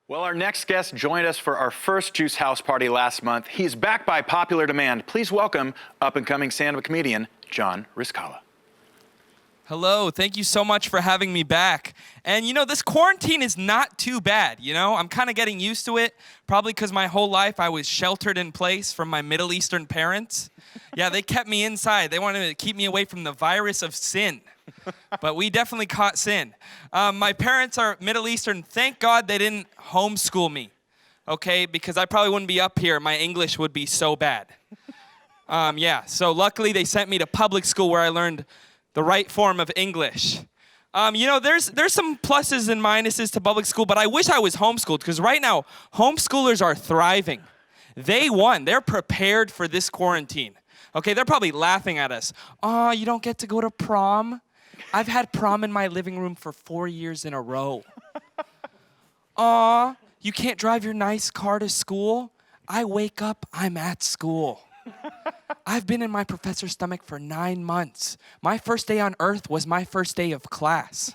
Well, our next guest joined us for our first JUCE House Party last month. He's back by popular demand. Please welcome up-and-coming stand-up comedian, Rizkallah. Hello, thank you so much for having me back. And you know, this quarantine is not too bad, you know? I'm kind of getting used to it, probably because my whole life I was sheltered in place from my Middle Eastern parents. Yeah, they kept me inside. They wanted to keep me away from the virus of sin. But we definitely caught sin. My parents are Middle Eastern. Thank God they didn't homeschool me, okay? Because I probably wouldn't be up here. My English would be so bad. Yeah, so luckily they sent me to public school where I learned the right form of English. You know, there's some pluses and minuses to public school, but I wish I was homeschooled because right now, homeschoolers are thriving. They won. They're prepared for this quarantine. Okay, they're probably laughing at us. Oh, you don't get to go to prom? I've had prom in my living room for 4 years in a row. Aw, you can't drive your nice car to school? I wake up, I'm at school. I've been in my professor's stomach for 9 months. My first day on earth was my first day of class.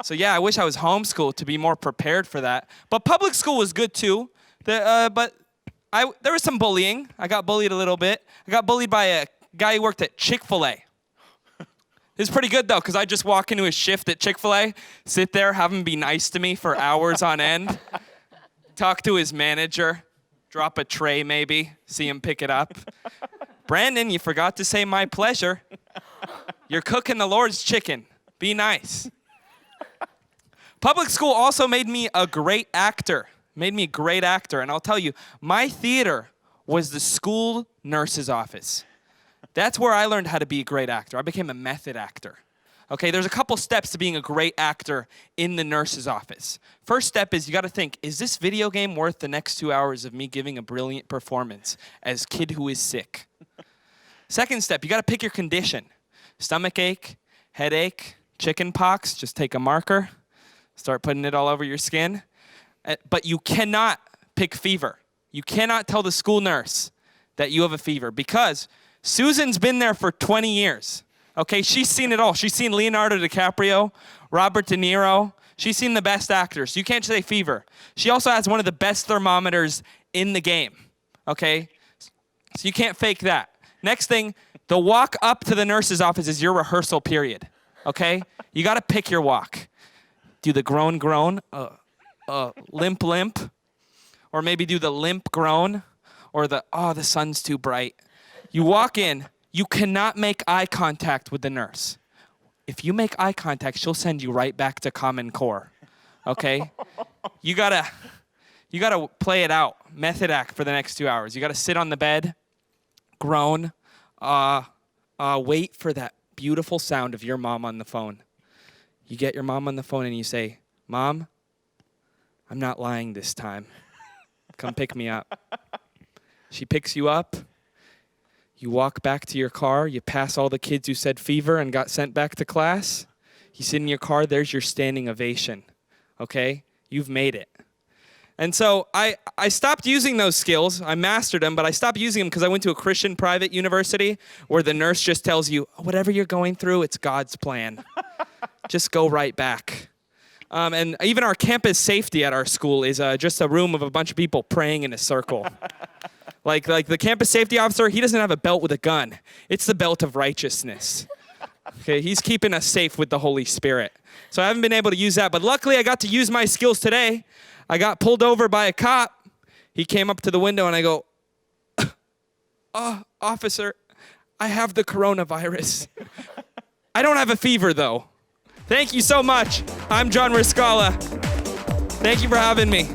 So yeah, I wish I was homeschooled to be more prepared for that. But public school was good too. There was some bullying. I got bullied a little bit. I got bullied by a guy who worked at Chick-fil-A. It's pretty good, though, because I just walk into his shift at Chick-fil-A, sit there, have him be nice to me for hours on end, talk to his manager, drop a tray maybe, see him pick it up. Brandon, you forgot to say my pleasure. You're cooking the Lord's chicken. Be nice. Public school also made me a great actor. And I'll tell you, my theater was the school nurse's office. That's where I learned how to be a great actor. I became a method actor. Okay, there's a couple steps to being a great actor in the nurse's office. First step is you got to think, is this video game worth the next 2 hours of me giving a brilliant performance as kid who is sick? Second step, you got to pick your condition. Stomach ache, headache, chicken pox, just take a marker, start putting it all over your skin. But you cannot pick fever. You cannot tell the school nurse that you have a fever because Susan's been there for 20 years. Okay, she's seen it all. She's seen Leonardo DiCaprio, Robert De Niro. She's seen the best actors. You can't say fever. She also has one of the best thermometers in the game. Okay, so you can't fake that. Next thing, the walk up to the nurse's office is your rehearsal period. Okay, you got to pick your walk. Do the groan, limp, limp, or maybe do the limp groan, or the sun's too bright. You walk in, you cannot make eye contact with the nurse. If you make eye contact, she'll send you right back to Common Core, okay? You gotta play it out, method act for the next 2 hours. You gotta sit on the bed, groan, wait for that beautiful sound of your mom on the phone. You get your mom on the phone and you say, Mom, I'm not lying this time. Come pick me up. She picks you up. You walk back to your car, you pass all the kids who said fever and got sent back to class. You sit in your car, there's your standing ovation, okay? You've made it. And so I stopped using those skills. I mastered them, but I stopped using them because I went to a Christian private university where the nurse just tells you, whatever you're going through, it's God's plan. Just go right back. And even our campus safety at our school is just a room of a bunch of people praying in a circle. Like the campus safety officer, he doesn't have a belt with a gun. It's the belt of righteousness. Okay, he's keeping us safe with the Holy Spirit. So I haven't been able to use that, but luckily I got to use my skills today. I got pulled over by a cop. He came up to the window and I go, officer, I have the coronavirus. I don't have a fever though. Thank you so much. I'm Rizkallah. Thank you for having me.